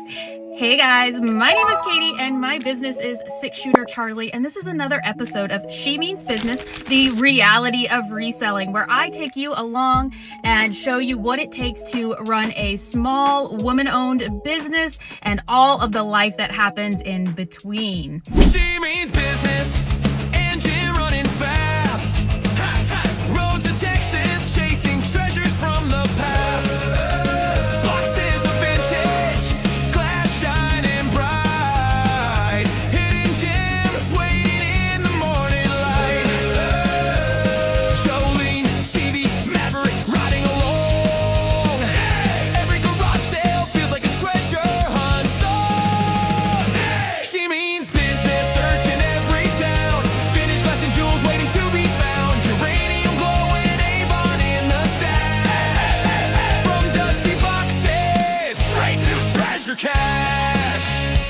Hey guys, my name is Katie and my business is Six Shooter Charlie, and this is another episode of She Means Business, the reality of reselling, where I take you along and show you what it takes to run a small woman-owned business and all of the life that happens in between. She means business, engine running fast. Road to Texas, chasing treasures from the past. Boxes of vintage, glass shining bright. Hidden gems waiting in the morning light. Jolene, Stevie, Maverick riding along. Every garage sale feels like a treasure hunt song. She means business, searching every town. Vintage glass and jewels waiting to be found. Geranium glowing, Avon in the stash. From dusty boxes straight to treasure cash.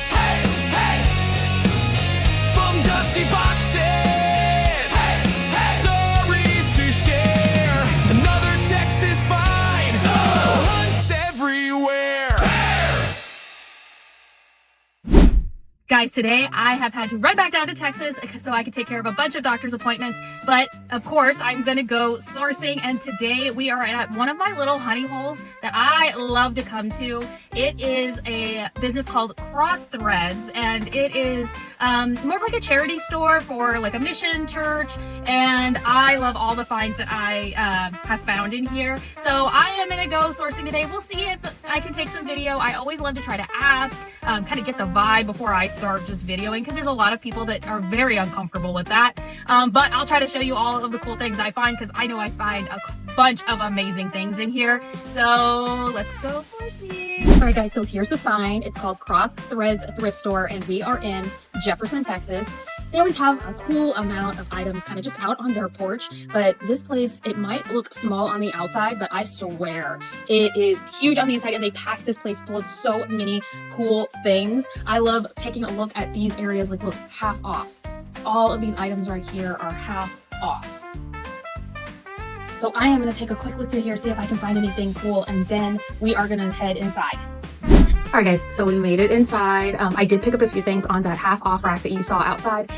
Hey, hey. From dusty boxes, hey, hey. Stories to share. Another Texas find. Hunts everywhere. Guys, today I have had to run back down to Texas so I could take care of a bunch of doctor's appointments, but of course I'm gonna go sourcing, and today we are at one of my little honey holes that I love to come to. It is a business called Cross Threads, and it is more of like a charity store for like a mission church, and I love all the finds that I have found in here. So I am gonna go sourcing today. We'll see if I can take some video. I always love to try to ask, kind of get the vibe before I start just videoing, because there's a lot of people that are very uncomfortable with that. But I'll try to show you all of the cool things I find, because I know I find a bunch of amazing things in here. So let's go sourcing. All right guys, so here's the sign. It's called Cross Threads Thrift Store, and we are in Jefferson, Texas. They always have a cool amount of items kind of just out on their porch, but this place, it might look small on the outside, but I swear it is huge on the inside, and they pack this place full of so many cool things. I love taking a look at these areas. Like, look, half off. All of these items right here are half off. So I am going to take a quick look through here, see if I can find anything cool, and then we are going to head inside. All right guys, so we made it inside. I did pick up a few things on that half off rack that you saw outside,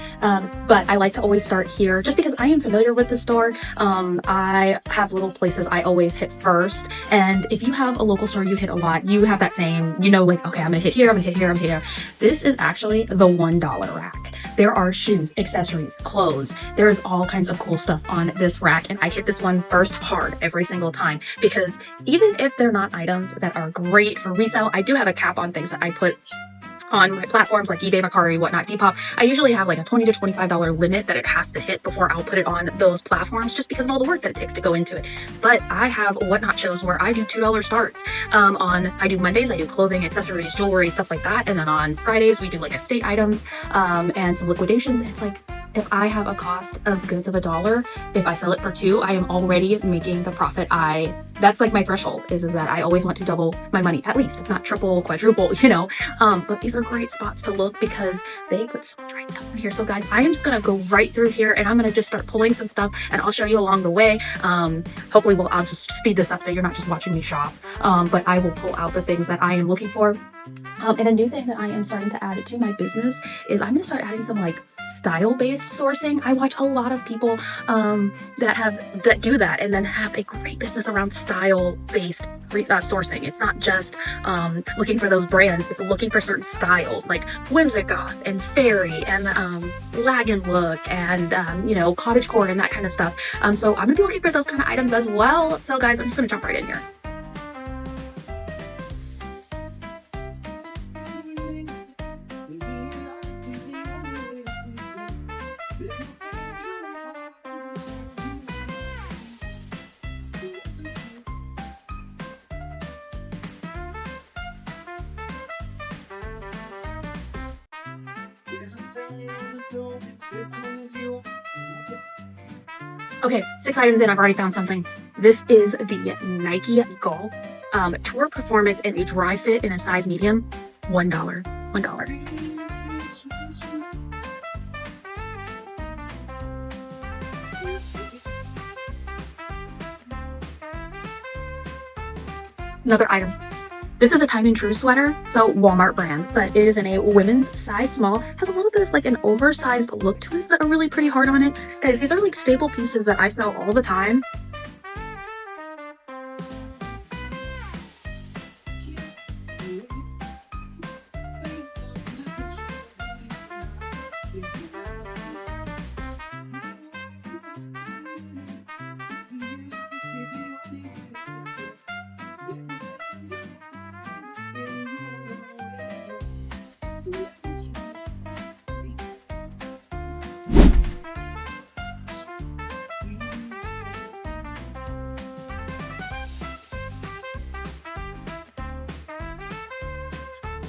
but I like to always start here just because I am familiar with the store. I have little places I always hit first, and if you have a local store you hit a lot, you have that same, you know, like, okay, I'm gonna hit here, I'm gonna hit here, I'm gonna hit here. This is actually the $1 rack. There are shoes, accessories, clothes. There's all kinds of cool stuff on this rack, and I hit this one first hard every single time, because even if they're not items that are great for resale, I do have a cap on things that I put on my platforms like eBay, Mercari, whatnot, Depop. I usually have like a $20 to $25 limit that it has to hit before I'll put it on those platforms, just because of all the work that it takes to go into it. But I have whatnot shows where I do $2 starts. I do Mondays, I do clothing, accessories, jewelry, stuff like that. And then on Fridays, we do like estate items and some liquidations. It's like, if I have a cost of goods of $1, if I sell it for $2, I am already making the profit. That's like my threshold is that I always want to double my money, at least, if not triple, quadruple, you know. But these are great spots to look because they put so much great stuff in here. So guys, I am just gonna go right through here, and I'm gonna just start pulling some stuff, and I'll show you along the way. Hopefully I'll just speed this up so you're not just watching me shop. But I will pull out the ththings that I am looking for. And a new thing that I am starting to add to my business is I'm going to start adding some like style-based sourcing. I watch a lot of people that do that and then have a great business around style-based sourcing. It's not just looking for those brands. It's looking for certain styles like whimsigoth and fairy and lag and look and you know, cottagecore and that kind of stuff. So I'm going to be looking for those kind of items as well. So guys, I'm just going to jump right in here. Okay, 6 items in, I've already found something. This is the Nike Golf Tour Performance in a dry fit in a size medium. $1. $1. Another item. This is a Time and True sweater, so Walmart brand, but it is in a women's size small. Has a little bit of like an oversized look to it, but a really pretty heart on it. Guys, these are like staple pieces that I sell all the time.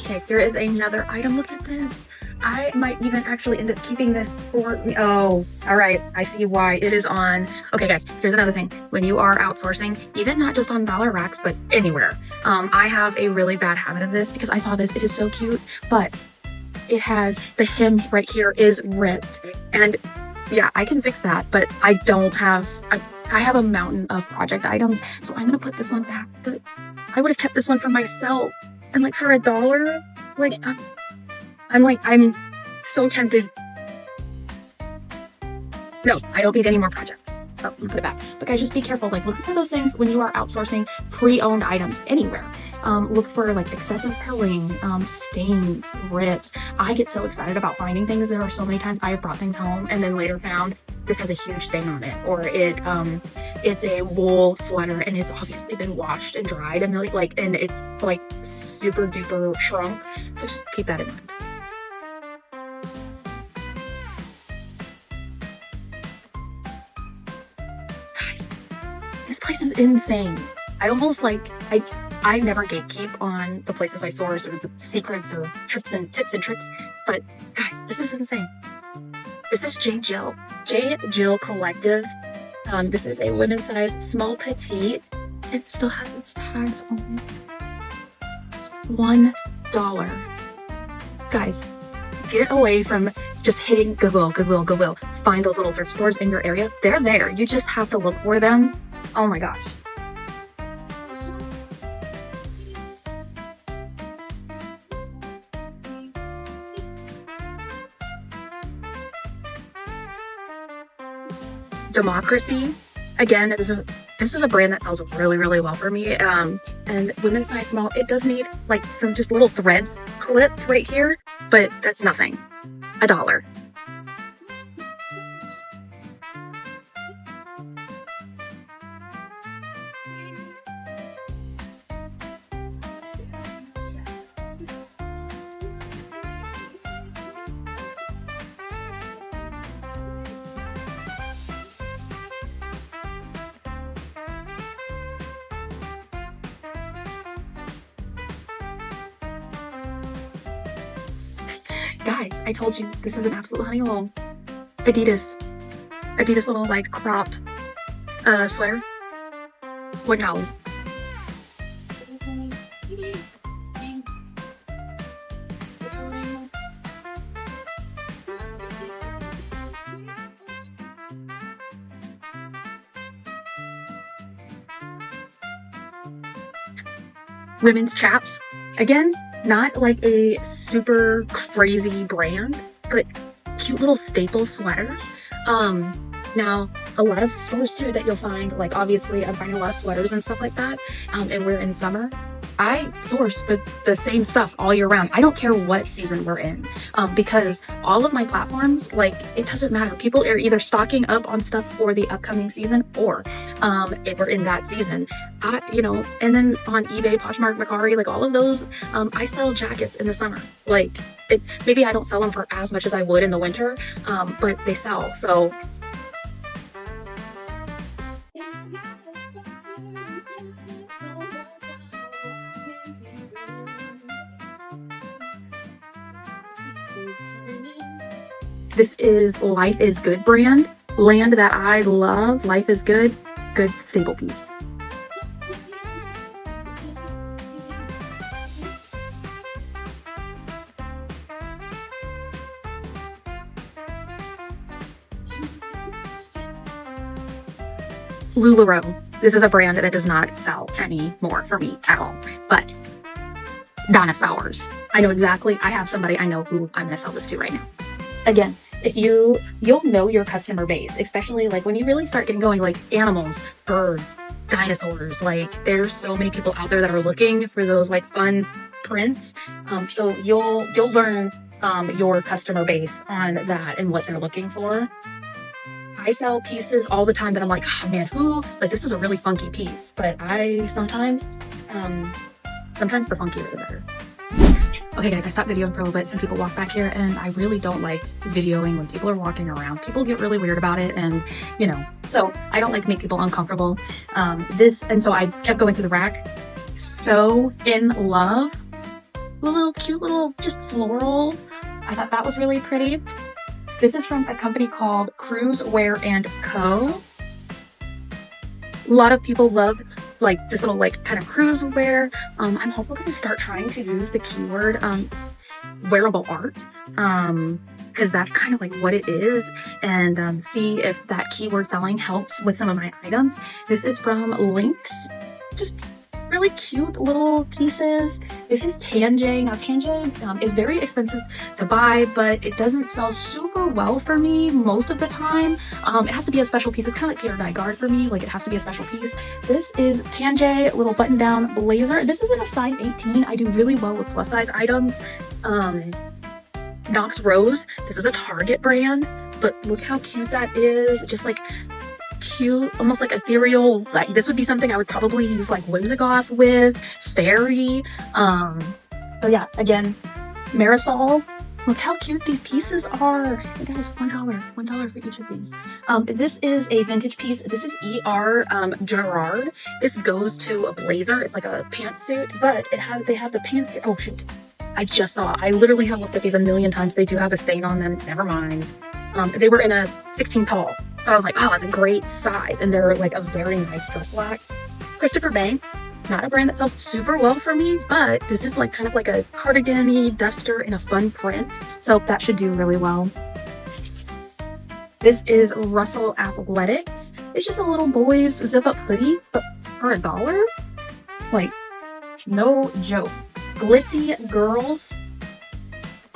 Okay, here is another item. Look at this. I might even actually end up keeping this for me. Oh, all right. I see why it is on. Okay, guys, here's another thing. When you are outsourcing, even not just on dollar racks, but anywhere, I have a really bad habit of this because I saw this. It is so cute, but it has the hem right here is ripped. And yeah, I can fix that, but I don't have, I have a mountain of project items. So I'm going to put this one back, but I would have kept this one for myself. And like for $1, like I'm so tempted. No, I don't need any more projects. So I'm gonna put it back. But guys, just be careful. Like look for those things when you are outsourcing pre-owned items anywhere. Look for like excessive pilling, stains, rips. I get so excited about finding things. There are so many times I have brought things home and then later found this has a huge stain on it, or it's a wool sweater and it's obviously been washed and dried and and it's like super duper shrunk. So just keep that in mind. Guys, this place is insane. I almost I never gatekeep on the places I source or the secrets or tips and tricks, but guys, this is insane. This is J. Jill Collective. This is a women's size small petite. It still has its tags on it. $1. Guys, get away from just hitting Goodwill. Find those little thrift stores in your area. They're there. You just have to look for them. Oh my gosh. Democracy. Again, this is a brand that sells really, really well for me. And women's size small, it does need like some just little threads clipped right here, but that's nothing. $1. Guys, I told you this is an absolute honey hole. Adidas little like crop sweater. $1. Women's chaps. Again, not like a super crazy brand, but cute little staple sweater. Now a lot of stores too that you'll find, like obviously I'm buying a lot of sweaters and stuff like that, and we're in summer. I source for the same stuff all year round. I don't care what season we're in, because all of my platforms, like it doesn't matter. People are either stocking up on stuff for the upcoming season or if we're in that season. And then on eBay, Poshmark, Mercari, like all of those, I sell jackets in the summer. Like maybe I don't sell them for as much as I would in the winter, but they sell. So this is Life is Good brand that I love. Life is Good staple piece. LuLaRoe. This is a brand that does not sell anymore for me at all, but dinosaurs. I know exactly. I have somebody I know who I'm gonna sell this to right now. Again, if you'll know your customer base, especially like when you really start getting going, like animals, birds, dinosaurs, like there's so many people out there that are looking for those like fun prints. So you'll learn your customer base on that and what they're looking for. I sell pieces all the time that I'm like, oh man, this is a really funky piece. But I sometimes the funkier the better. Okay guys, I stopped videoing for a little bit. Some people walk back here and I really don't like videoing when people are walking around. People get really weird about it and so I don't like to make people uncomfortable. So I kept going through the rack. So in love with a little cute little just floral. I thought that was really pretty. This is from a company called Cruise Wear & Co. A lot of people love like this little like kind of cruise wear. I'm also going to start trying to use the keyword wearable art because that's kind of like what it is, and see if that keyword selling helps with some of my items. This is from Links. Just really cute little pieces. This is Tanjay. Now Tanjay is very expensive to buy, but it doesn't sell super well for me most of the time. It has to be a special piece. It's kind of like Pierre Dygard for me. Like it has to be a special piece. This is Tanjay little button down blazer. This is in a size 18. I do really well with plus size items. Knox Rose. This is a Target brand, but look how cute that is. Just like cute, almost like ethereal. Like this would be something I would probably use like Whimsigoth with, fairy. So yeah, again, Marisol. Look how cute these pieces are. Hey guys, $1 for each of these. This is a vintage piece. This is E.R. Gerard. This goes to a blazer. It's like a pantsuit, but they have the pants here. Oh shoot, I just saw. I literally have looked at these a million times. They do have a stain on them. Never mind. They were in a 16 tall. So I was like, oh, it's a great size. And they're like a very nice dress black. Christopher Banks, not a brand that sells super well for me, but this is like kind of like a cardigan-y duster in a fun print. So that should do really well. This is Russell Athletics. It's just a little boy's zip-up hoodie, but for $1? Like, no joke. Glitzy Girls.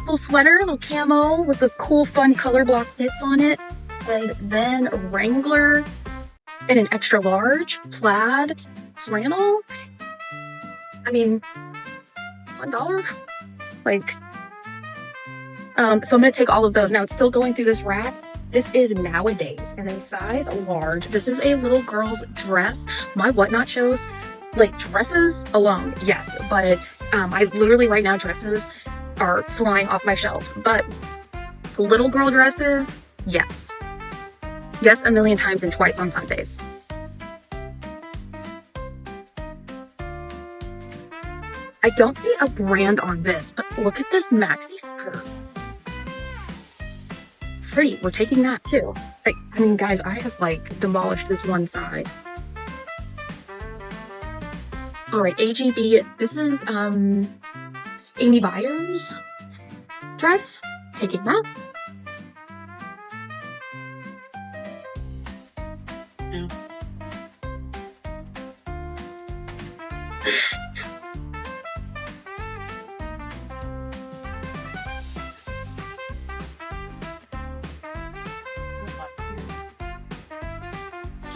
Little sweater, little camo with this cool fun color block hits on it, and then Wrangler in an extra large plaid flannel. I mean, $1? Like, so I'm gonna take all of those. Now it's still going through this rack. This is Nowadays and in size large. This is a little girl's dress. My Whatnot shows, like dresses alone, yes, but I literally right now dresses are flying off my shelves, but little girl dresses, yes, a million times and twice on Sundays. I don't see a brand on this, but look at this maxi skirt. Pretty. We're taking that too. I mean, guys, I have like demolished this one side. All right, AGB. This is Amy Byers dress. Taking that. Yeah.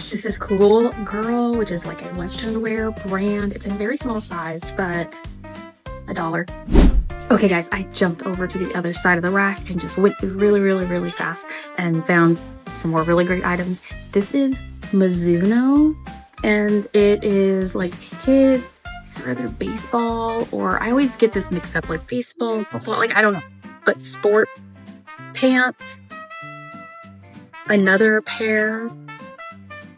This is Cool Girl, which is like a Western wear brand. It's in very small sized, but $1. Okay guys, I jumped over to the other side of the rack and just went through really fast and found some more really great items. This is Mizuno, and it is like kid, it's either baseball, or I always get this mixed up, like baseball, football, like I don't know, but sport pants. Another pair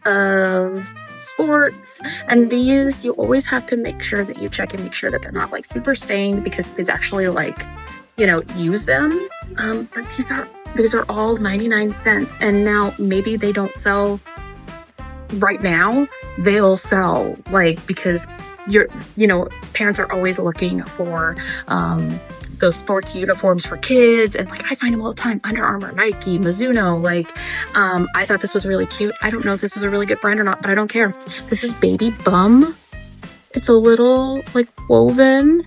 of sports, and these you always have to make sure that you check and make sure that they're not like super stained, because kids actually like, you know, use them. But these are all 99 cents, and now maybe they don't sell right now. They'll sell like, because parents are always looking for those sports uniforms for kids, and like I find them all the time. Under Armour, Nike, Mizuno. Like I thought this was really cute. I don't know if this is a really good brand or not, but I don't care. This is Baby Bum. It's a little like woven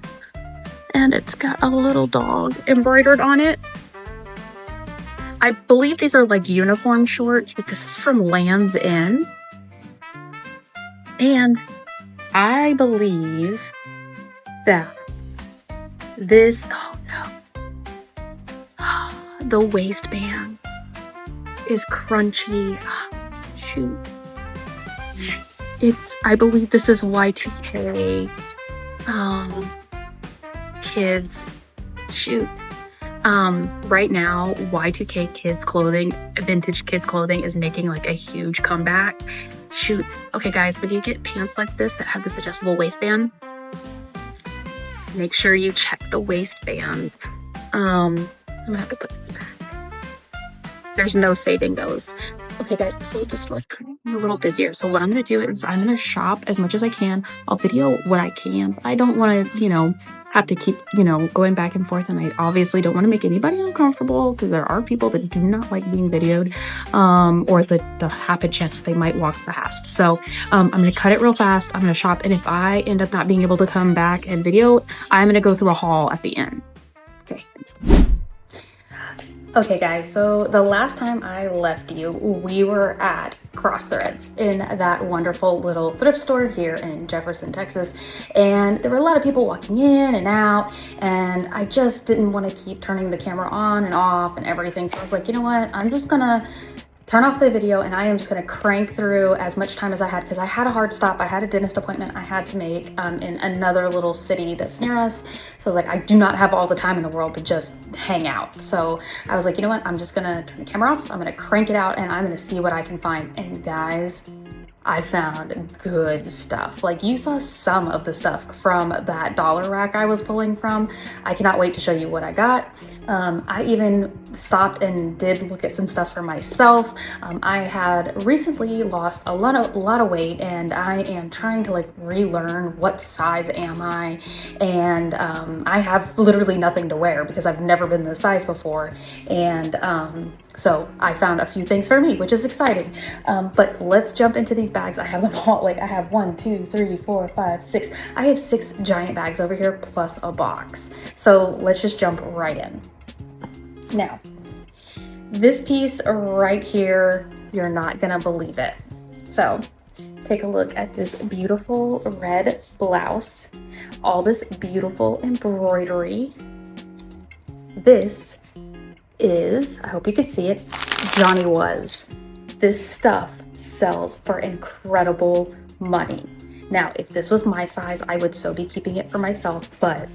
and it's got a little dog embroidered on it. I believe these are like uniform shorts, but this is from Land's End. And I believe that this, oh no, the waistband is crunchy. Shoot. I believe this is Y2K kids. Shoot. Right now, Y2K kids clothing, vintage kids clothing is making like a huge comeback. Shoot. Okay, guys, when you get pants like this that have this adjustable waistband, make sure you check the waistband. I'm gonna have to put this back. There's no saving those. Okay, guys, so the store's a little busier. So what I'm gonna do is I'm gonna shop as much as I can. I'll video what I can. I don't want to, have to keep, going back and forth. And I obviously don't want to make anybody uncomfortable because there are people that do not like being videoed, or the happen chance that they might walk past. So I'm going to cut it real fast. I'm going to shop. And if I end up not being able to come back and video, I'm going to go through a haul at the end. Okay, thanks. Okay, guys, so the last time I left you, we were at Cross Threads in that wonderful little thrift store here in Jefferson, Texas. And there were a lot of people walking in and out, and I just didn't want to keep turning the camera on and off and everything. So I was like, you know what? I'm just gonna turn off the video and I am just gonna crank through as much time as I had, because I had a hard stop. I had a dentist appointment I had to make in another little city that's near us. So I was like, I do not have all the time in the world to just hang out. So I was like, you know what? I'm just gonna turn the camera off. I'm gonna crank it out and I'm gonna see what I can find. And guys, I found good stuff. Like, you saw some of the stuff from that dollar rack I was pulling from. I cannot wait to show you what I got. I even stopped and did look at some stuff for myself. I had recently lost a lot of weight, and I am trying to like relearn what size am I, and I have literally nothing to wear because I've never been this size before. And so I found a few things for me, which is exciting. But let's jump into these bags. I have them all, like I have 1, 2, 3, 4, 5, 6. I have 6 giant bags over here plus a box. So let's just jump right in. Now, this piece right here, you're not gonna believe it. So take a look at this beautiful red blouse, all this beautiful embroidery. This is, I hope you can see it, Johnny Was. This stuff sells for incredible money. Now, if this was my size, I would so be keeping it for myself, but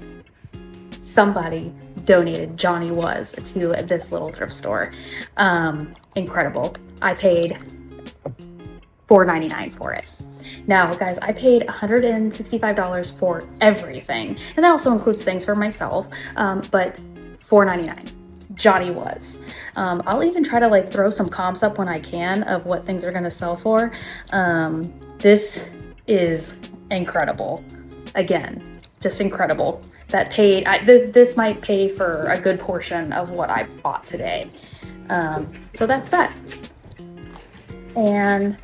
somebody donated Johnny Was to this little thrift store. Incredible. I paid $4.99 for it. Now, guys, I paid $165 for everything, and that also includes things for myself, but $4.99. Johnny Was. I'll even try to like throw some comps up when I can of what things are going to sell for. This is incredible. Again, just incredible. That paid, this might pay for a good portion of what I bought today. So that's that. And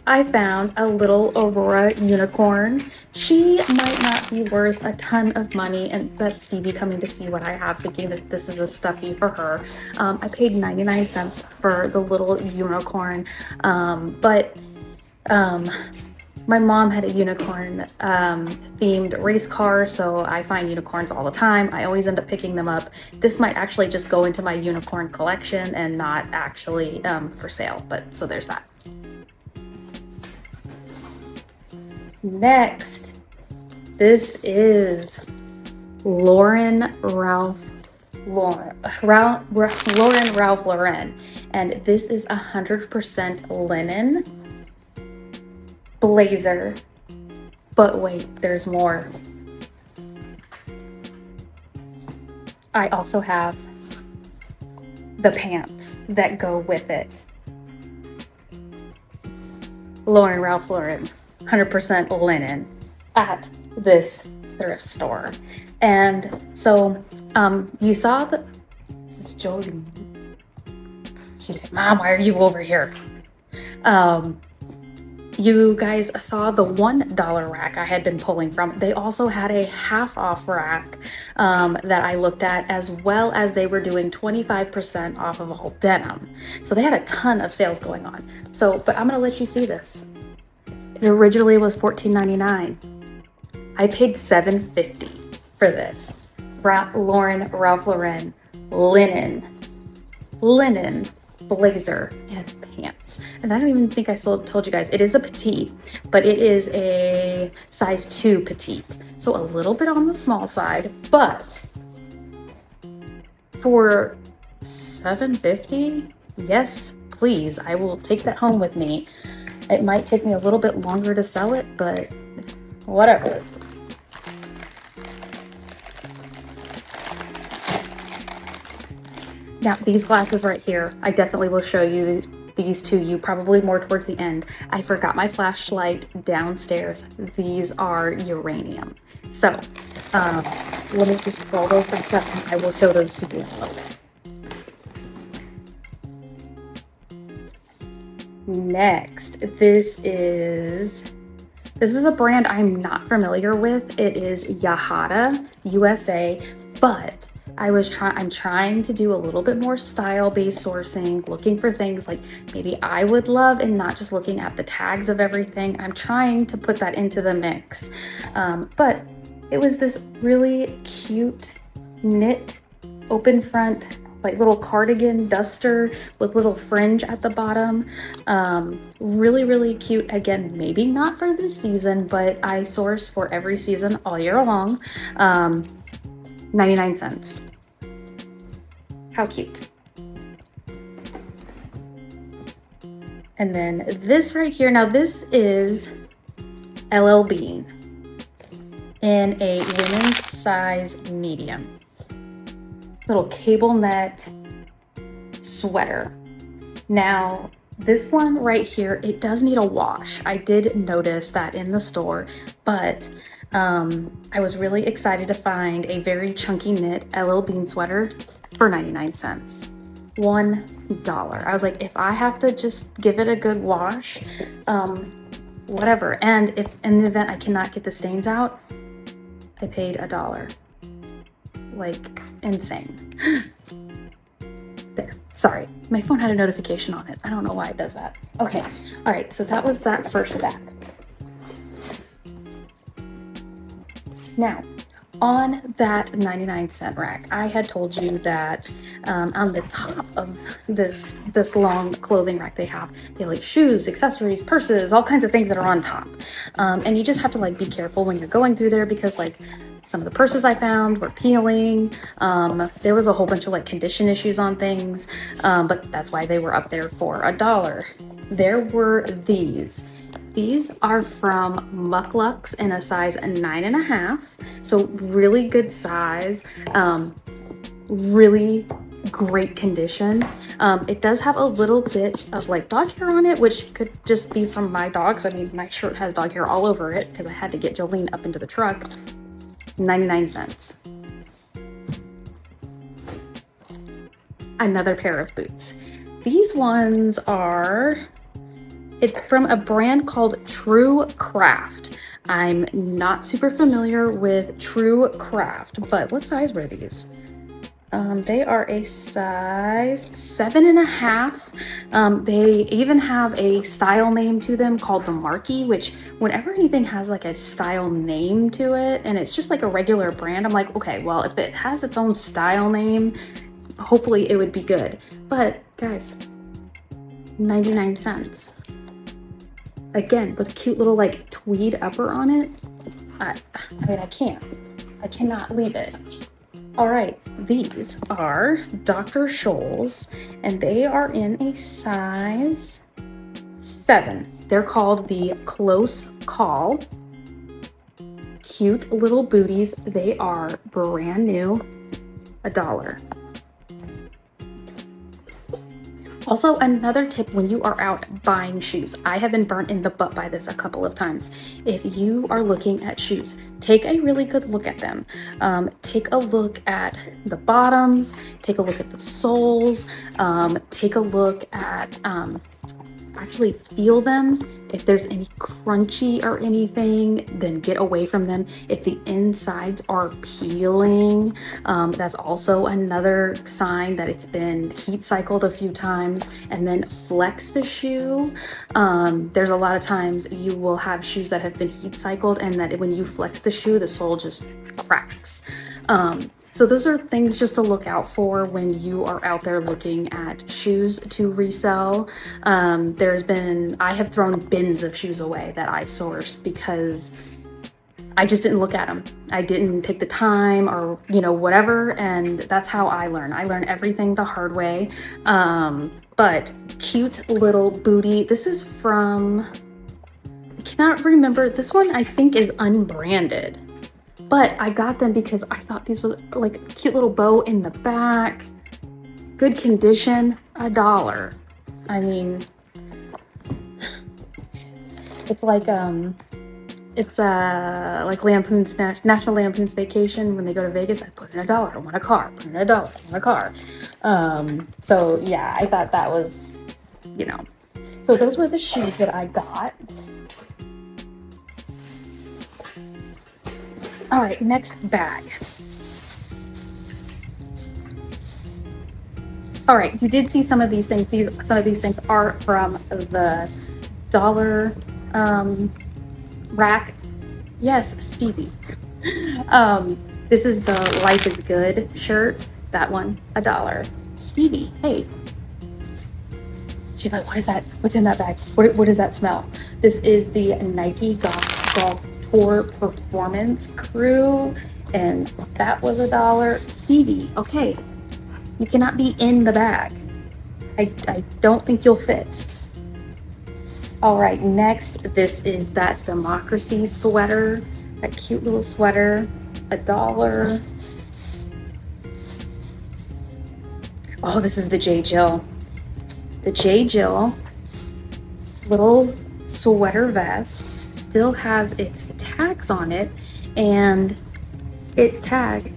I found a little Aurora unicorn. She might not be worth a ton of money, and that's Stevie coming to see what I have, thinking that this is a stuffy for her. I paid 99 cents for the little unicorn, but my mom had a unicorn themed race car, so I find unicorns all the time. I always end up picking them up. This might actually just go into my unicorn collection and not actually for sale, but so there's that. Next, this is Lauren Ralph Lauren, and this is 100% linen blazer. But wait, there's more. I also have the pants that go with it. Ralph Lauren, 100% linen at this thrift store. And so you saw that this is Jodie. She's like, Mom, why are you over here? You guys saw the $1 rack I had been pulling from. They also had a half off rack that I looked at, as well as they were doing 25% off of all denim. So they had a ton of sales going on. So, but I'm gonna let you see this. It originally was $14.99. I paid $7.50 for this. Ralph Lauren linen blazer and pants. And I don't even think I still told you guys, it is a petite, but it is a size 2 petite. So a little bit on the small side, but for $7.50, yes, please, I will take that home with me. It might take me a little bit longer to sell it, but whatever. Now, these glasses right here, I definitely will show you these to you probably more towards the end. I forgot my flashlight downstairs. These are uranium. So, let me just roll those for a second. I will show those to you in a little bit. Next, this is a brand I'm not familiar with. It is Yahada USA, but I'm trying to do a little bit more style-based sourcing, looking for things like maybe I would love and not just looking at the tags of everything. I'm trying to put that into the mix. But it was this really cute knit open front, like little cardigan duster with little fringe at the bottom. Really, really cute. Again, maybe not for this season, but I source for every season all year long. 99 cents. How cute. And then this right here, now this is LL Bean in a women's size medium. Little cable net sweater. Now, this one right here, it does need a wash. I did notice that in the store, but I was really excited to find a very chunky knit LL Bean sweater for 99 cents. $1. I was like, if I have to just give it a good wash, whatever. And if in the event I cannot get the stains out, I paid $1. Like, insane. There, sorry, my phone had a notification on it. I don't know why it does that. Okay, all right, so that was that first bag. Now, on that 99-cent rack, I had told you that on the top of this long clothing rack they have like shoes, accessories, purses, all kinds of things that are on top. And you just have to like be careful when you're going through there, because like some of the purses I found were peeling. There was a whole bunch of like condition issues on things, but that's why they were up there for $1. There were these. These are from Mucklucks in a size 9.5, so really good size, really great condition. It does have a little bit of like dog hair on it, which could just be from my dogs. I mean, my shirt has dog hair all over it because I had to get Jolene up into the truck. 99 cents. Another pair of boots. These ones are, it's from a brand called True Craft. I'm not super familiar with True Craft, but what size were these? They are a size 7.5. They even have a style name to them called the Marquee, which whenever anything has like a style name to it and it's just like a regular brand, I'm like, okay, well, if it has its own style name, hopefully it would be good. But guys, 99 cents. Again, with a cute little like tweed upper on it. I mean, I cannot leave it. All right, these are Dr. Scholl's, and they are in a size 7. They're called the Close Call. Cute little booties. They are brand new, $1. Also, another tip when you are out buying shoes, I have been burnt in the butt by this a couple of times. If you are looking at shoes, take a really good look at them. Take a look at the bottoms, take a look at the soles, take a look at actually feel them. If there's any crunchy or anything, then get away from them. If the insides are peeling, that's also another sign that it's been heat cycled a few times. And then flex the shoe. There's a lot of times you will have shoes that have been heat cycled, and that when you flex the shoe, the sole just cracks. So those are things just to look out for when you are out there looking at shoes to resell. I have thrown bins of shoes away that I sourced because I just didn't look at them. I didn't take the time, or, you know, whatever. And that's how I learn. I learn everything the hard way. But cute little booty. This is from, I cannot remember. This one I think is unbranded. But I got them because I thought these was like a cute little bow in the back. Good condition, $1. I mean, it's like Lampoon's National Lampoon's Vacation. When they go to Vegas, I put in $1. I want a car. Put in $1. I want a car. So yeah, I thought that was, you know. So those were the shoes that I got. All right, next bag. All right, you did see some of these things. Some of these things are from the dollar rack. Yes, Stevie. This is the Life is Good shirt. That one, $1. Stevie, hey. She's like, what is that? What's in that bag? What does that smell? This is the Nike Golf Tour Performance Crew, and that was $1. Stevie, okay, you cannot be in the bag. I don't think you'll fit. All right, next, this is that Democracy sweater, that cute little sweater, $1. Oh, this is the J. Jill. The J. Jill little sweater vest still has its tags on it, and its tag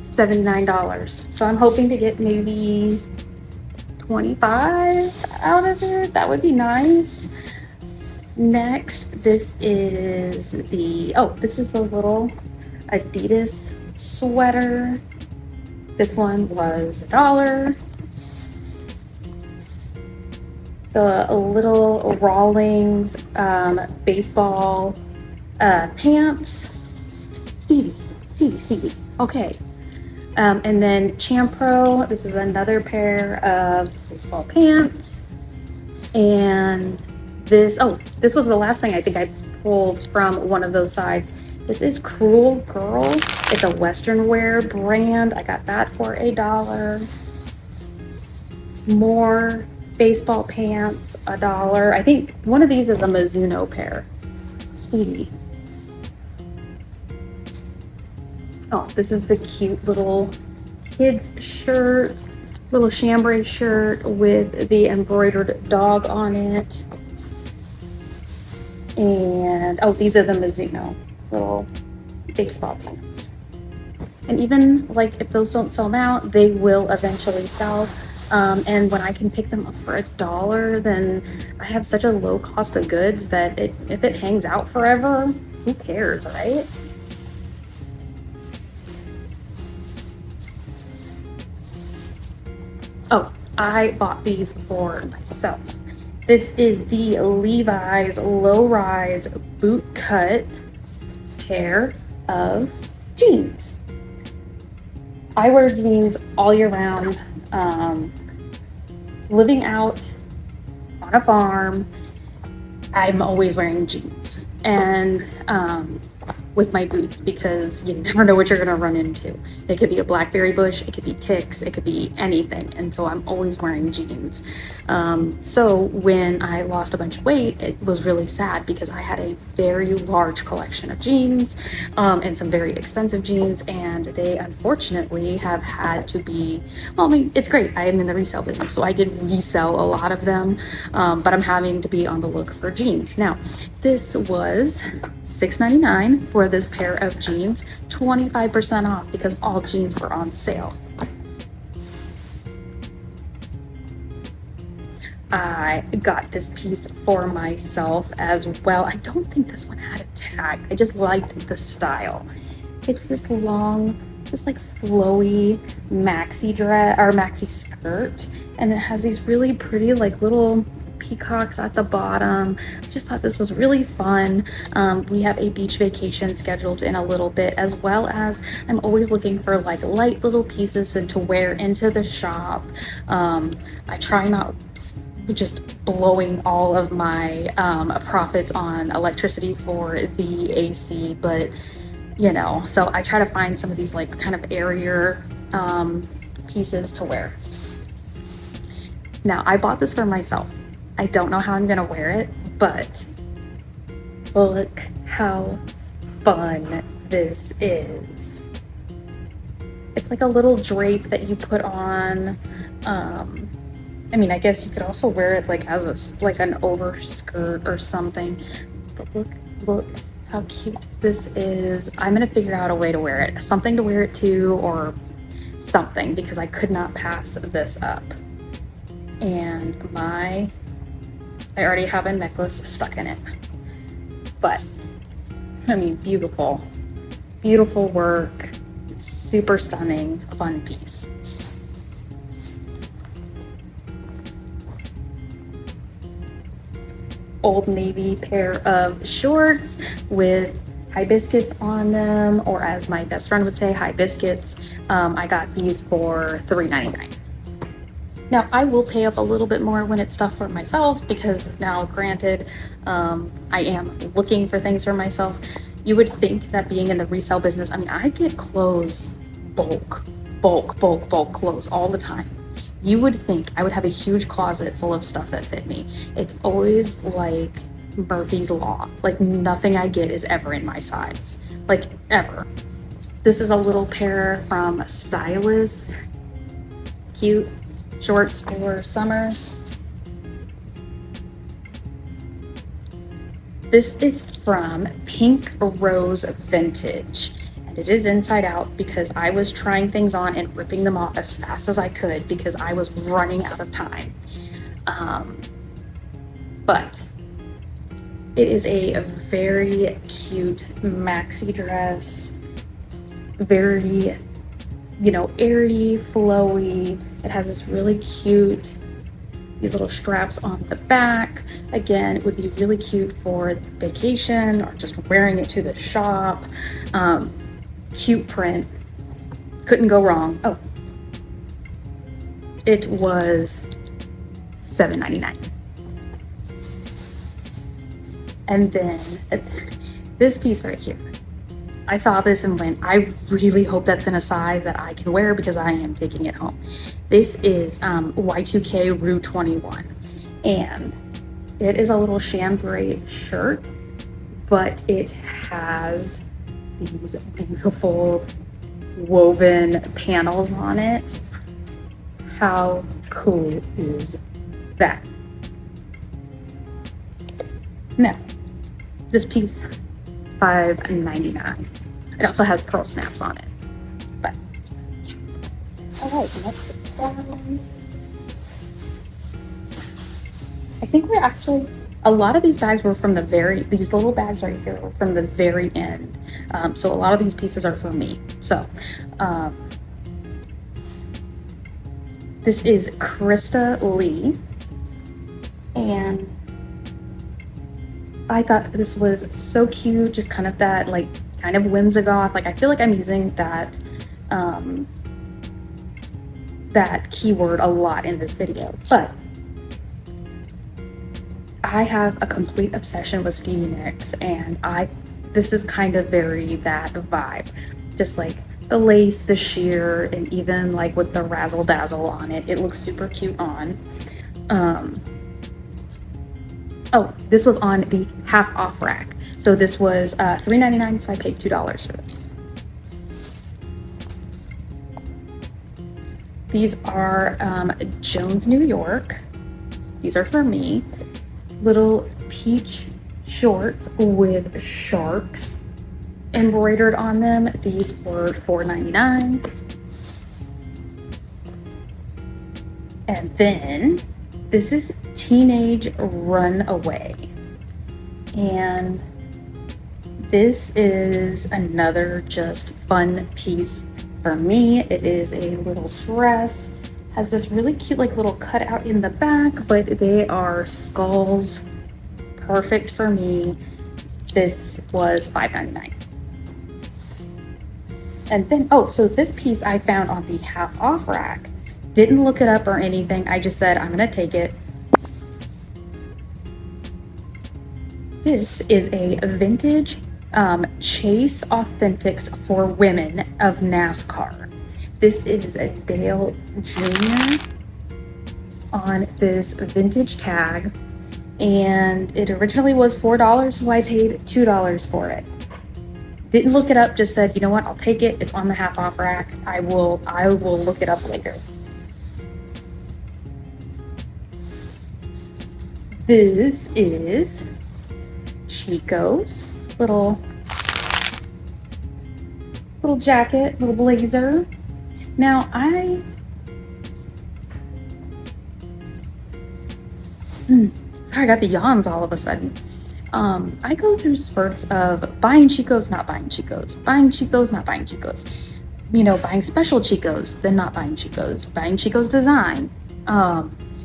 $79. So I'm hoping to get maybe 25 out of it. That would be nice. Next, this is the little Adidas sweater. This one was $1. The little Rawlings baseball pants. Stevie. Okay. And then Champro. This is another pair of baseball pants. And this was the last thing I think I pulled from one of those sides. This is Cruel Girl. It's a Western wear brand. I got that for $1. More baseball pants, $1. I think one of these is a Mizuno pair. Stevie. Oh, this is the cute little kids shirt, little chambray shirt with the embroidered dog on it. And these are the Mizuno little baseball pants. And even like if those don't sell now, they will eventually sell. And when I can pick them up for $1, then I have such a low cost of goods that if it hangs out forever, who cares, right? Oh, I bought these for myself. This is the Levi's low-rise boot cut pair of jeans. I wear jeans all year round. Living out on a farm, I'm always wearing jeans, and with my boots, because you never know what you're gonna run into. It could be a blackberry bush, it could be ticks, it could be anything, and so I'm always wearing jeans. So when I lost a bunch of weight, it was really sad because I had a very large collection of jeans, and some very expensive jeans, and they unfortunately have had to be, well, I mean, it's great. I am in the resale business, so I did resell a lot of them, but I'm having to be on the look for jeans. Now, this was $6.99 for this pair of jeans, 25% off because all jeans were on sale. I got this piece for myself as well. I don't think this one had a tag. I just liked the style. It's this long, just like flowy maxi dress or maxi skirt, and it has these really pretty like little peacocks at the bottom. Just thought this was really fun. We have a beach vacation scheduled in a little bit, as well as I'm always looking for like light little pieces and to wear into the shop. I try not just blowing all of my profits on electricity for the AC, but you know, so I try to find some of these like kind of airier pieces to wear. Now I bought this for myself. I don't know how I'm gonna wear it, but look how fun this is. It's like a little drape that you put on. I mean, I guess you could also wear it like as a like an overskirt or something. But look how cute this is. I'm gonna figure out a way to wear it, something to wear it to or something, because I could not pass this up. And I already have a necklace stuck in it, but I mean, beautiful, beautiful work, super stunning, fun piece. Old Navy pair of shorts with hibiscus on them, or as my best friend would say, hibiscuits. I got these for $3.99. Now I will pay up a little bit more when it's stuff for myself, because now granted, I am looking for things for myself. You would think that being in the resale business, I mean, I get clothes bulk clothes all the time. You would think I would have a huge closet full of stuff that fit me. It's always like Murphy's Law. Like nothing I get is ever in my size, like ever. This is a little pair from Stylist. Cute shorts for summer. This is from Pink Rose Vintage. It is inside out because I was trying things on and ripping them off as fast as I could because I was running out of time. But it is a very cute maxi dress, very, you know, airy, flowy. It has this really cute, these little straps on the back. Again, it would be really cute for vacation or just wearing it to the shop. Cute print, couldn't go wrong. Oh, it was $7.99. And then this piece right here, I saw this and went, I really hope that's in a size that I can wear because I am taking it home. This is Y2K Rue 21, and it is a little chambray shirt, but it has these beautiful woven panels on it. How cool is that? Now, this piece, $5.99. It also has pearl snaps on it. But yeah. All right, next one. I think we're actually, a lot of these bags were from these little bags right here were from the very end. So a lot of these pieces are for me. So this is Krista Lee, and I thought this was so cute, just kind of that like kind of whimsigoth. Like I feel like I'm using that that keyword a lot in this video, but I have a complete obsession with skinny necks, and this is kind of very that vibe. Just like the lace, the sheer, and even like with the razzle dazzle on it. It looks super cute on. Oh, this was on the half off rack. So this was $3.99, so I paid $2 for this. These are Jones, New York. These are for me. Little peach shorts with sharks embroidered on them. These were $4.99. And then This is Teenage Runaway. And this is another just fun piece for me. It is a little dress, has this really cute like little cutout in the back, but they are skulls, perfect for me. This was $5.99. And then, oh, so this piece I found on the half off rack. Didn't look it up or anything. I just said, I'm gonna take it. This is a vintage Chase Authentics for Women of NASCAR. This is a Dale Jr. on this vintage tag. And it originally was $4, so I paid $2 for it. Didn't look it up, just said, you know what, I'll take it. It's on the half off rack. I will look it up later. This is Chico's little jacket, little blazer. Now sorry, I got the yawns all of a sudden. I go through spurts of buying Chicos, not buying Chicos, buying Chicos, not buying Chicos, you know, buying special Chicos, then not buying Chicos, buying Chicos design.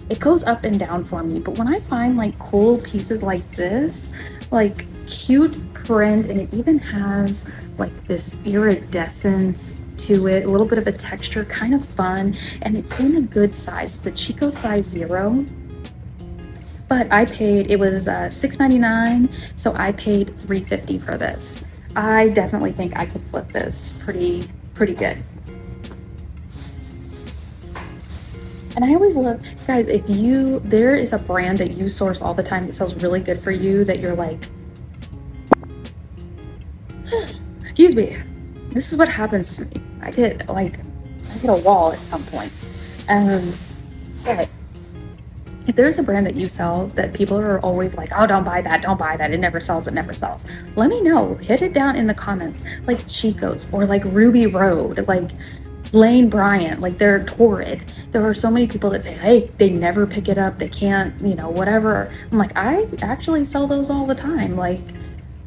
It goes up and down for me, but when I find like cool pieces like this, like cute print, and it even has like this iridescence to it, a little bit of a texture, kind of fun, and it's in a good size. It's a Chico size 0. But I paid, it was $6.99, so I paid $3.50 for this. I definitely think I could flip this pretty good. And I always love, guys, if there is a brand that you source all the time that sells really good for you, that you're like, excuse me, this is what happens to me. I hit a wall at some point. But if there's a brand that you sell that people are always like, oh, don't buy that, it never sells, let me know. Hit it down in the comments, like Chico's or like Ruby Road, like Lane Bryant, like they're torrid. There are so many people that say, hey, they never pick it up, they can't, you know, whatever. I'm like, I actually sell those all the time. Like,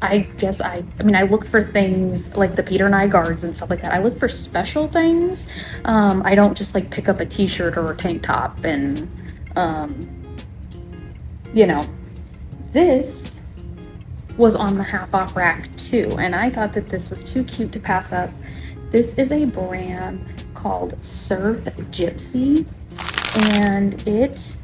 I guess I look for things like the Peter Nye guards and stuff like that. I look for special things. I don't just like pick up a t-shirt or a tank top and you know. This was on the half off rack too, and I thought that this was too cute to pass up. This is a brand called Surf Gypsy, and it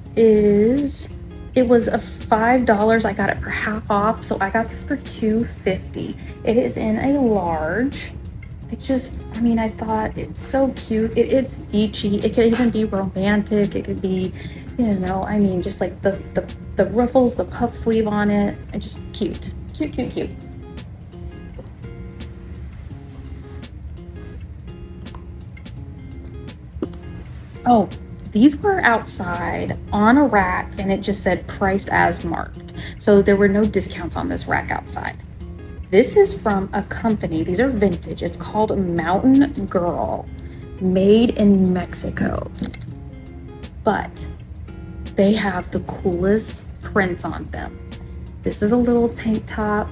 was a $5. I got it for half off, so I got this for $2.50. It is in a large. I thought it's so cute. It's beachy. It could even be romantic. It could be, you know, just like the ruffles, the puff sleeve on it. Just cute. Oh, these were outside on a rack, and it just said priced as marked. So there were no discounts on this rack outside. This is from a company. These are vintage. It's called Mountain Girl, made in Mexico. But they have the coolest prints on them. This is a little tank top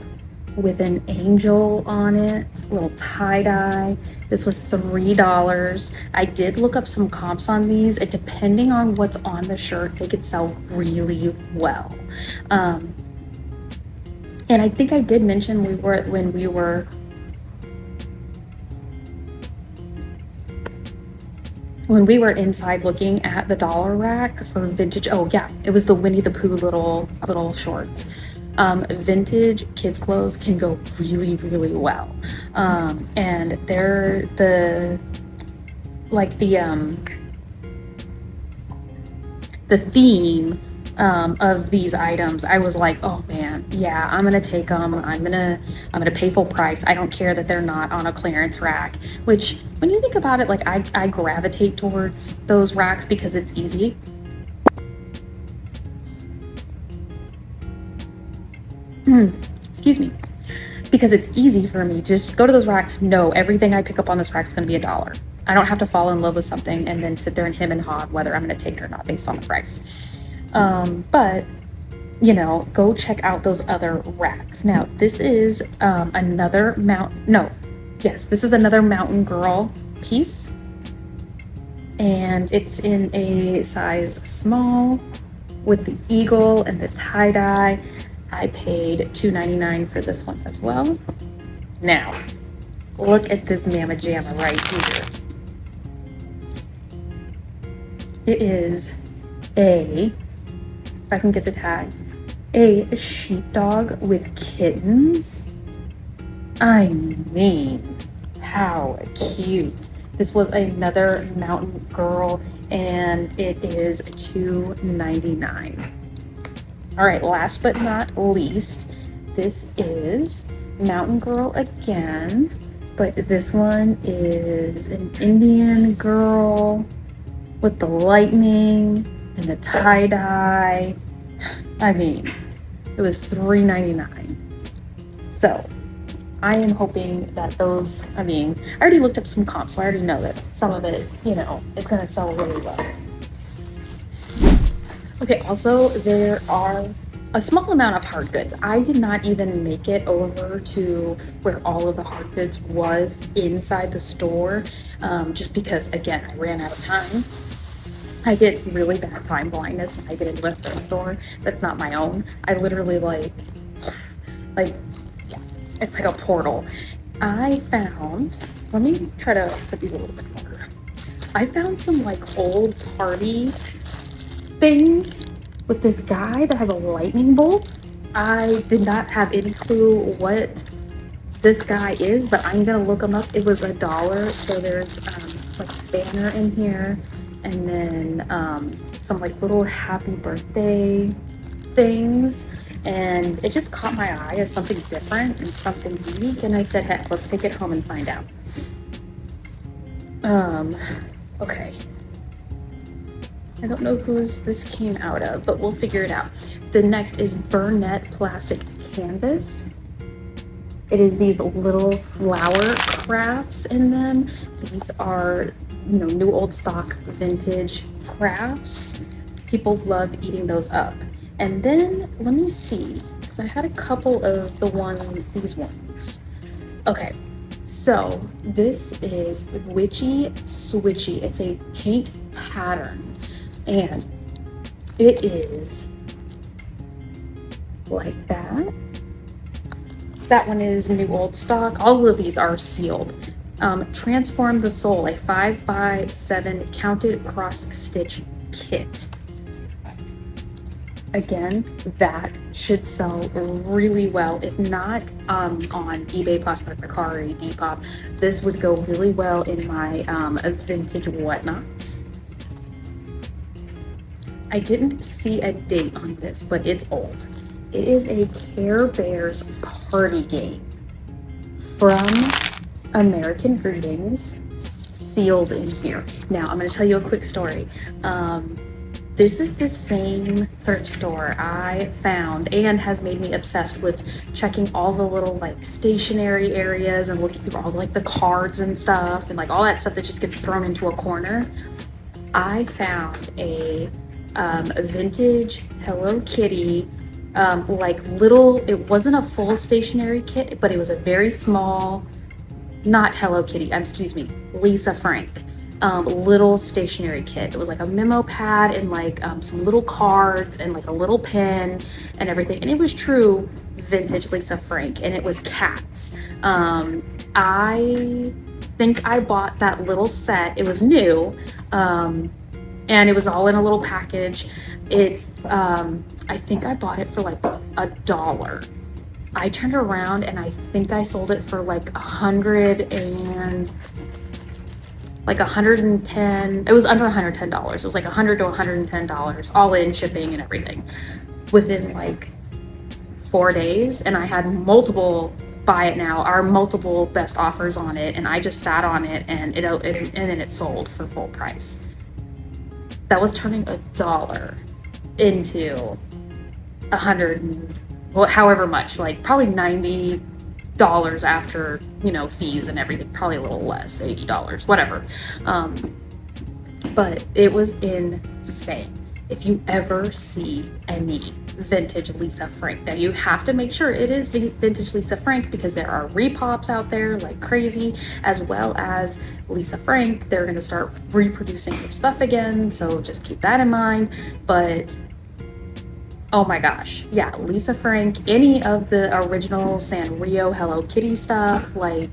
with an angel on it, a little tie-dye. This was $3. I did look up some comps on these. Depending on what's on the shirt, they could sell really well. And I think I did mention when we were inside looking at the dollar rack for vintage. Oh yeah, it was the Winnie the Pooh little shorts. Vintage kids clothes can go really well, and they're the theme of these items. I was like, oh man, yeah, I'm gonna take them. I'm gonna pay full price. I don't care that they're not on a clearance rack, which when you think about it, like I gravitate towards those racks because it's easy. Excuse me. Because it's easy for me to just go to those racks, know everything I pick up on this rack is going to be $1. I don't have to fall in love with something and then sit there and hem and haw whether I'm going to take it or not based on the price. But you know, go check out those other racks. Now, this is another this is another Mountain Girl piece, and it's in a size small with the eagle and the tie-dye. I paid $2.99 for this one as well. Now, look at this mamma jamma right here. It is if I can get the tag, a sheepdog with kittens. I mean, how cute. This was another Mountain Girl, and it is $2.99. All right, last but not least, this is Mountain Girl again, but this one is an Indian girl with the lightning and the tie-dye. I mean, it was $3.99. So I am hoping that those, I already looked up some comps, so I already know that some of it, you know, is going to sell really well. Okay, also there are a small amount of hard goods. I did not even make it over to where all of the hard goods was inside the store, just because, again, I ran out of time. I get really bad time blindness when I get into the store that's not my own. I literally yeah, it's like a portal. I found, let me try to put these a little bit more. I found some like old party things with this guy that has a lightning bolt. I did not have any clue what this guy is, but I'm gonna look him up. It was $1. So there's like a banner in here, and then some like little happy birthday things, and it just caught my eye as something different and something unique, and I said, heck, let's take it home and find out. Okay, I don't know whose this came out of, but we'll figure it out. The next is Burnett plastic canvas. It is these little flower crafts in them. These are, you know, new old stock vintage crafts. People love eating those up. And then let me see, because I had a couple of these ones. Okay, so this is Witchy Switchy. It's a paint pattern, and it is like that. That one is new old stock. All of these are sealed. Transform the Soul, a 5x7 counted cross stitch kit. Again, that should sell really well. If not on eBay, Poshmark, Mercari, Depop, this would go really well in my vintage whatnots. I didn't see a date on this, but it's old. It is a Care Bears party game from American Greetings, sealed in here. Now, I'm going to tell you a quick story. This is the same thrift store I found and has made me obsessed with checking all the little like stationery areas and looking through all like the cards and stuff and like all that stuff that just gets thrown into a corner. I found a vintage Hello Kitty, like little, it wasn't a full stationery kit, but it was a very small, not Hello Kitty, excuse me, Lisa Frank. Little stationery kit. It was like a memo pad and like some little cards and like a little pen and everything. And it was true vintage Lisa Frank, and it was cats. I think I bought that little set. It was new, and it was all in a little package. I think I bought it for like $1. I turned around and I think I sold it for like 110. It was under $110. It was like $100 to $110, all in shipping and everything, within like 4 days. And I had multiple buy it now, or multiple best offers on it, and I just sat on it, and then it sold for full price. That was turning $1 into 100, well, however much, like probably $90 after, you know, fees and everything, probably a little less, $80, whatever. But it was insane. if you ever see any vintage Lisa Frank, now you have to make sure it is vintage Lisa Frank, because there are repops out there like crazy, as well as Lisa Frank. They're going to start reproducing their stuff again, so just keep that in mind. But oh my gosh, yeah, Lisa Frank, any of the original Sanrio Hello Kitty stuff, like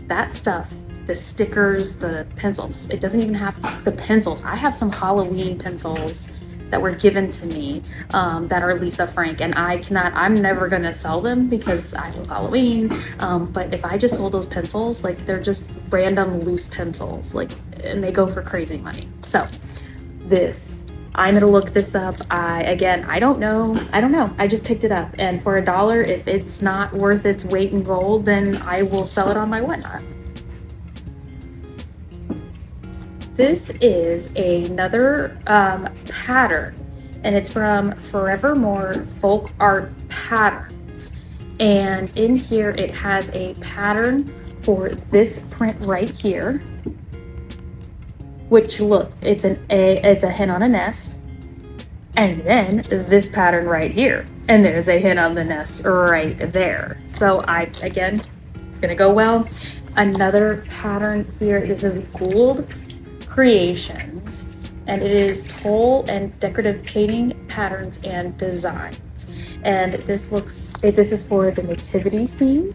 that stuff, the stickers, the pencils, it doesn't even have the pencils. I have some Halloween pencils that were given to me that are Lisa Frank, and I'm never gonna sell them because I love Halloween. But if I just sold those pencils, like they're just random loose pencils, like, and they go for crazy money. So I'm gonna look this up. I don't know. I just picked it up, and for $1, if it's not worth its weight in gold, then I will sell it on my whatnot. This is another pattern, and it's from Forevermore Folk Art Patterns. And in here it has a pattern for this print right here, which, look, it's a hen on a nest, and then this pattern right here, and there's a hen on the nest right there. So again, it's gonna go well. Another pattern here, this is Gould Creations, and it is toll and decorative painting patterns and designs. And this is for the nativity scene.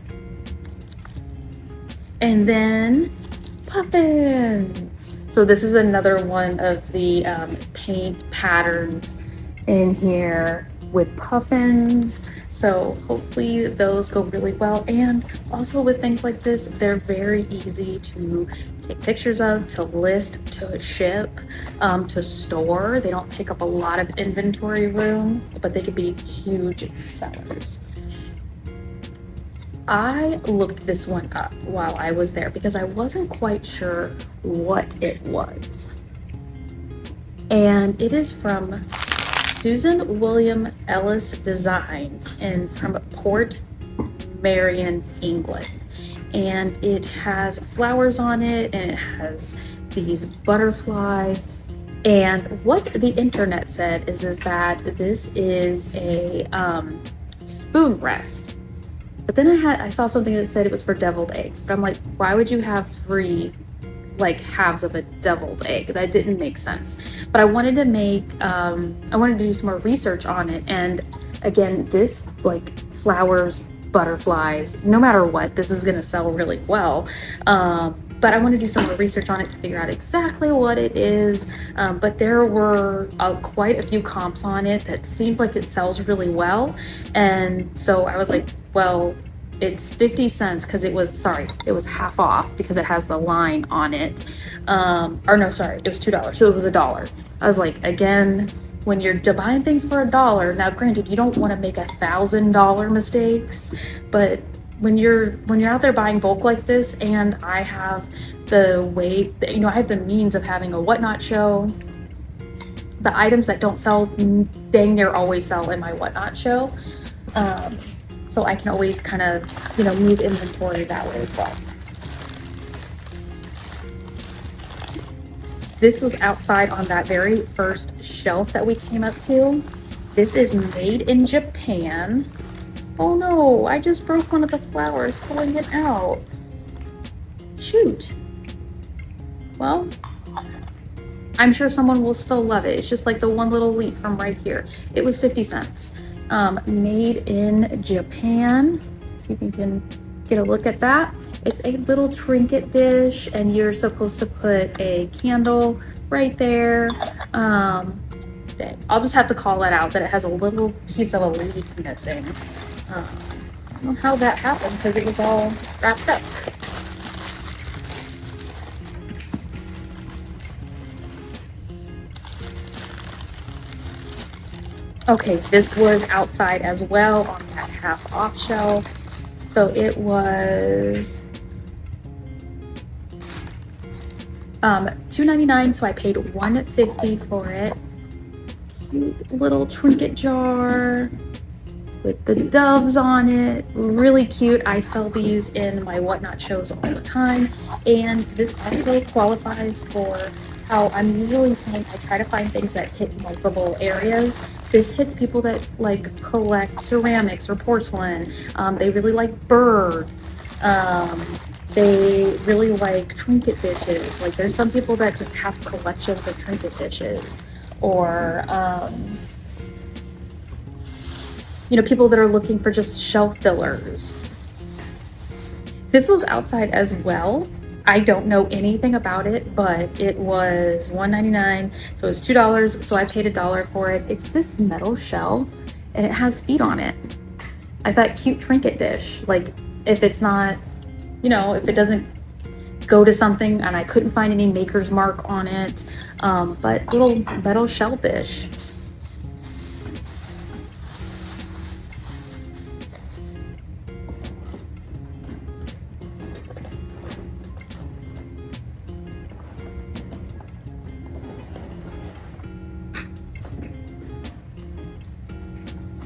And then puffins. So this is another one of the paint patterns in here with puffins. So hopefully those go really well. And also with things like this, they're very easy to take pictures of, to list, to ship, to store. They don't take up a lot of inventory room, but they could be huge sellers. I looked this one up while I was there because I wasn't quite sure what it was. And it is from Susan William Ellis Designs from Port Marion, England. And it has flowers on it, and it has these butterflies. And what the internet said is that this is a spoon rest. But then I saw something that said it was for deviled eggs. But I'm like, why would you have 3 like halves of a deviled egg? That didn't make sense. But I wanted to do some more research on it. And again, this, like, flowers, butterflies, no matter what, this is gonna sell really well. But I want to do some more research on it to figure out exactly what it is. But there were quite a few comps on it that seemed like it sells really well. And so I was like, well, it's 50 cents because it was half off because it has the line on it. Or no, sorry, it was $2. So it was $1. I was like, again, when you're buying things for $1, now granted, you don't want to make $1,000 mistakes, but when you're out there buying bulk like this, and I have I have the means of having a whatnot show, the items that don't sell dang near always sell in my whatnot show. So I can always kind of, move inventory that way as well. This was outside on that very first shelf that we came up to. This is made in Japan. Oh no, I just broke one of the flowers pulling it out. Shoot. Well, I'm sure someone will still love it. It's just like the one little leaf from right here. It was 50 cents. Made in Japan. See if you can get a look at that. It's a little trinket dish, and you're supposed to put a candle right there. Dang. I'll just have to call that out, that it has a little piece of a leaf missing. I don't know how that happened because it was all wrapped up. Okay, this was outside as well on that half off shelf. So it was $2.99, so I paid $1.50 for it. Cute little trinket jar with the doves on it. Really cute. I sell these in my whatnot shows all the time. And this also qualifies for how I'm usually saying I try to find things that hit multiple areas. This hits people that like collect ceramics or porcelain. They really like birds. They really like trinket dishes. Like there's some people that just have collections of trinket dishes, or you know, people that are looking for just shelf fillers. This was outside as well. I don't know anything about it, but it was $1.99, so it was $2, so I paid $1 for it. It's this metal shell, and it has feet on it. I thought cute trinket dish, like if it's not, you know, if it doesn't go to something, and I couldn't find any maker's mark on it, but little metal shell dish.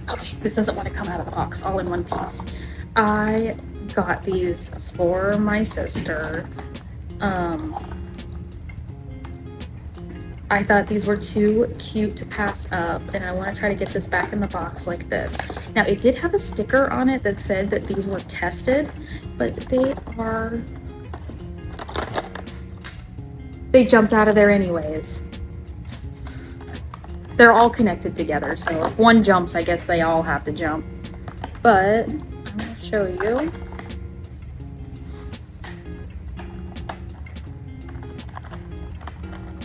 Okay, this doesn't want to come out of the box all in one piece. I got these for my sister. I thought these were too cute to pass up, and I want to try to get this back in the box like this. Now, it did have a sticker on it that said that these were tested, but they jumped out of there anyways. They're all connected together, so if one jumps, I guess they all have to jump. But I'm gonna show you.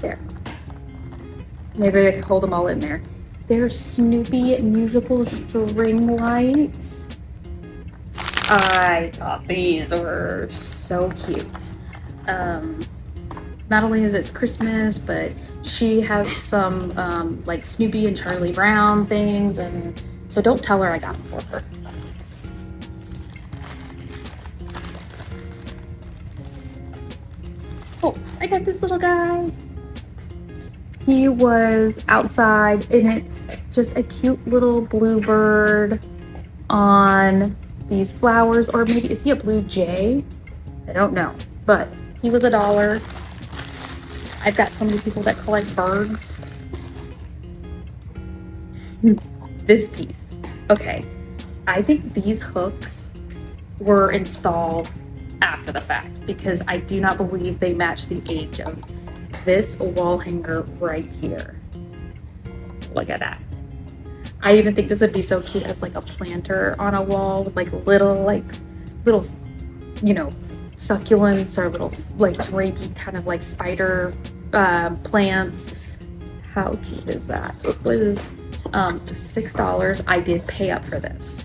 There. Maybe I can hold them all in there. They're Snoopy musical string lights. I thought these were so cute. Not only is it Christmas, but she has some like Snoopy and Charlie Brown things, and so don't tell her I got them for her. Oh, I got this little guy. He was outside, and it's just a cute little bluebird on these flowers, or maybe, is he a blue jay? I don't know, but he was $1. I've got so many people that collect birds. This piece. Okay, I think these hooks were installed after the fact, because I do not believe they match the age of this wall hanger right here. Look at that. I even think this would be so cute as like a planter on a wall with like little, you know, succulents or little like drapey kind of like spider plants. How cute is that? It was $6. I did pay up for this.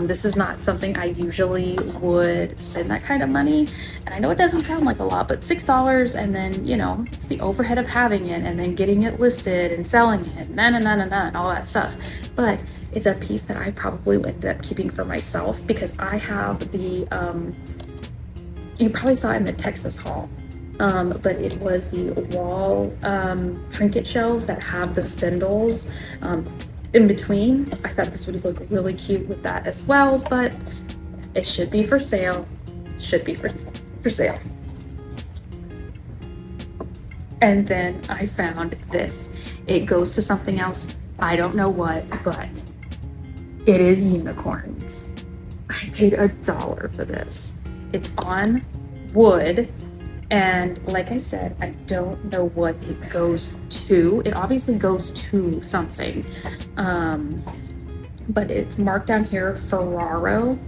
This is not something I usually would spend that kind of money, and I know it doesn't sound like a lot, but $6, and then, you know, it's the overhead of having it and then getting it listed and selling it, and all that stuff. But it's a piece that I probably would end up keeping for myself, because I have the you probably saw it in the Texas haul, but it was the wall trinket shells that have the spindles in between. I thought this would look really cute with that as well, but it should be for sale. Should be for sale. And then I found this. It goes to something else. I don't know what, but it is unicorns. I paid $1 for this. It's on wood, and like I said, I don't know what it goes to. It obviously goes to something, but it's marked down here Ferraro.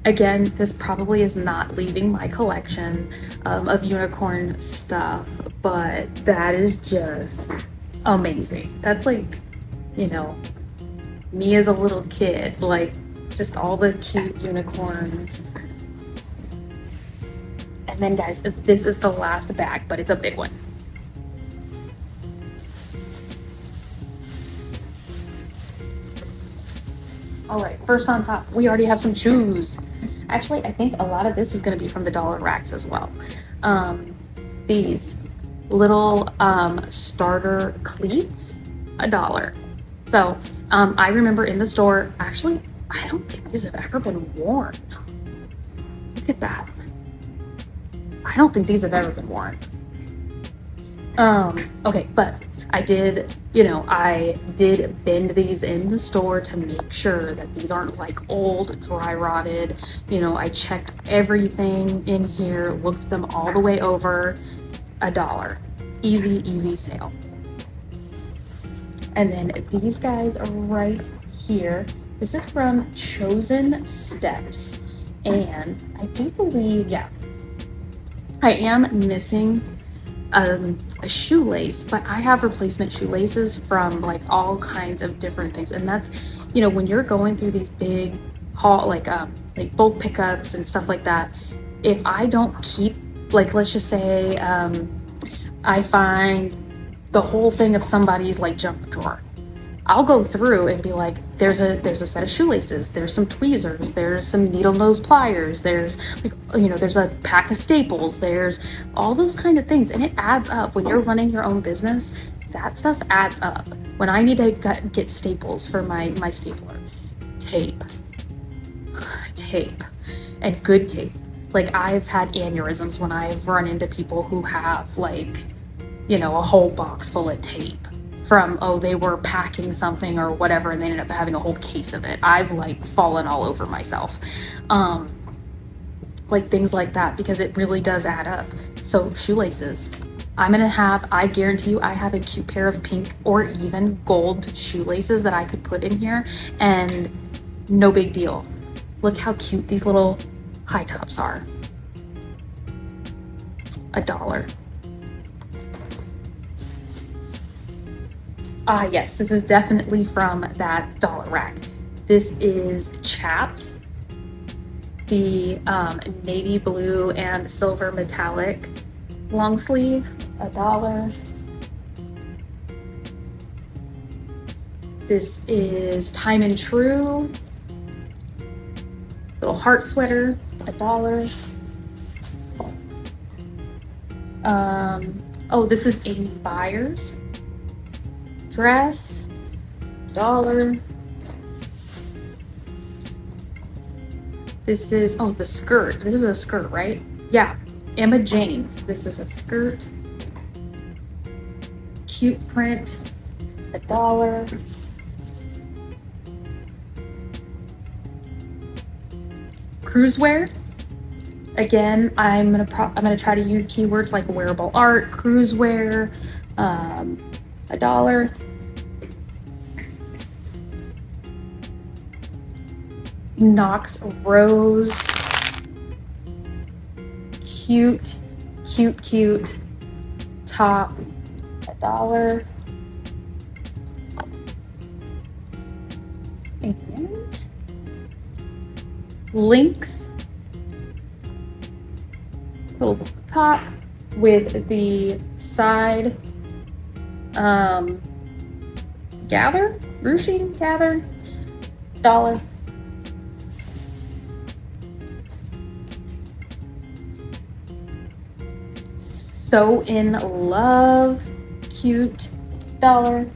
Again, this probably is not leaving my collection of unicorn stuff, but that is just amazing. That's like, you know, me as a little kid, like just all the cute unicorns. And then guys, this is the last bag, but it's a big one. All right, first on top, we already have some shoes. Actually, I think a lot of this is gonna be from the dollar racks as well. These little starter cleats, $1. So I remember in the store, actually, I don't think these have ever been worn. Look at that. I don't think these have ever been worn. Okay, but I did, I did bend these in the store to make sure that these aren't like old, dry rotted. I checked everything in here, looked them all the way over. $1. Easy sale. And then these guys are right here. This is from Chosen Steps. And I do believe, yeah, I am missing a shoelace, but I have replacement shoelaces from like all kinds of different things. And that's, when you're going through these big haul, like bulk pickups and stuff like that, if I don't keep, like, let's just say, I find the whole thing of somebody's like junk drawer, I'll go through and be like, there's a set of shoelaces, there's some tweezers, there's some needle nose pliers, there's like, there's a pack of staples, there's all those kind of things. And it adds up when you're running your own business. That stuff adds up. When I need to get staples for my stapler, tape, and good tape. Like, I've had aneurysms when I've run into people who have like, a whole box full of tape from, they were packing something or whatever, and they ended up having a whole case of it. I've like fallen all over myself. Like things like that, because it really does add up. So shoelaces, I guarantee you, I have a cute pair of pink or even gold shoelaces that I could put in here and no big deal. Look how cute these little high tops are. $1. Yes, this is definitely from that dollar rack. This is Chaps, the navy blue and silver metallic long sleeve, $1. This is Time and True, little heart sweater, $1. This is Amy Byers dress, $1. This is, the skirt. This is a skirt, right? Yeah, Emma James. This is a skirt. Cute print, $1. Cruise wear. Again, I'm gonna try to use keywords like wearable art, cruise wear, $1. Knox Rose, cute top, $1. And Lynx, little top with the side ruching gather, $1. So in Love, cute, $1.